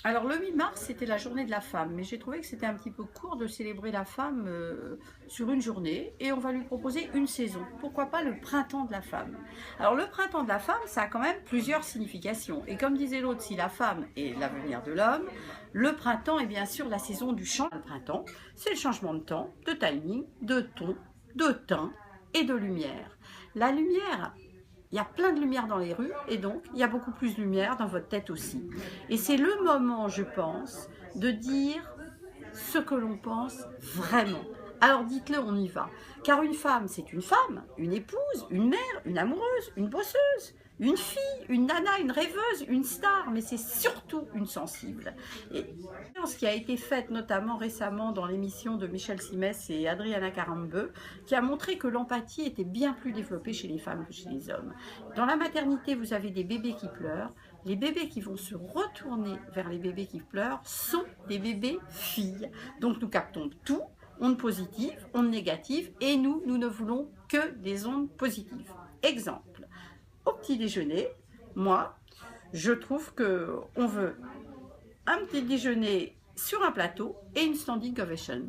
Alors le 8 mars, c'était la journée de la femme, mais j'ai trouvé que c'était un petit peu court de célébrer la femme sur une journée, et on va lui proposer une saison. Pourquoi pas le printemps de la femme? Alors le printemps de la femme, ça a quand même plusieurs significations. Et comme disait l'autre, si la femme est l'avenir de l'homme, le printemps est bien sûr la saison du changement. Le printemps, c'est le changement de temps, de timing, de ton, de teint et de lumière. La lumière, il y a plein de lumière dans les rues et donc il y a beaucoup plus de lumière dans votre tête aussi. Et c'est le moment, je pense, de dire ce que l'on pense vraiment. Alors dites-le, on y va. Car une femme, c'est une femme, une épouse, une mère, une amoureuse, une bosseuse, une fille, une nana, une rêveuse, une star, mais c'est surtout une sensible. Et ce qui a été faite notamment récemment dans l'émission de Michel Simès et Adriana Carambeu, qui a montré que l'empathie était bien plus développée chez les femmes que chez les hommes. Dans la maternité, vous avez des bébés qui pleurent. Les bébés qui vont se retourner vers les bébés qui pleurent sont des bébés filles. Donc nous captons tout, ondes positives, ondes négatives, et nous ne voulons que des ondes positives. Exemple, au petit déjeuner, moi, je trouve qu'on veut un petit déjeuner sur un plateau et une standing ovation.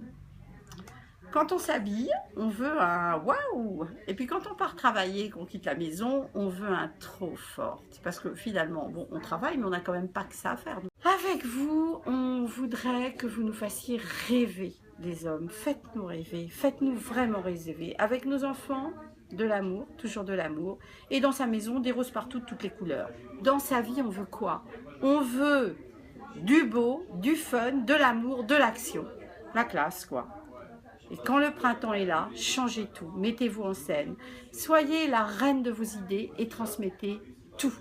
Quand on s'habille, on veut un waouh. Et puis quand on part travailler, qu'on quitte la maison, on veut un trop fort. Parce que finalement, bon, on travaille, mais on n'a quand même pas que ça à faire. Avec vous, on voudrait que vous nous fassiez rêver, les hommes. Faites-nous rêver, faites-nous vraiment rêver. Avec nos enfants, de l'amour, toujours de l'amour. Et dans sa maison, des roses partout de toutes les couleurs. Dans sa vie, on veut quoi? On veut du beau, du fun, de l'amour, de l'action. La classe, quoi. Et quand le printemps est là, changez tout, mettez-vous en scène. Soyez la reine de vos idées et transmettez tout.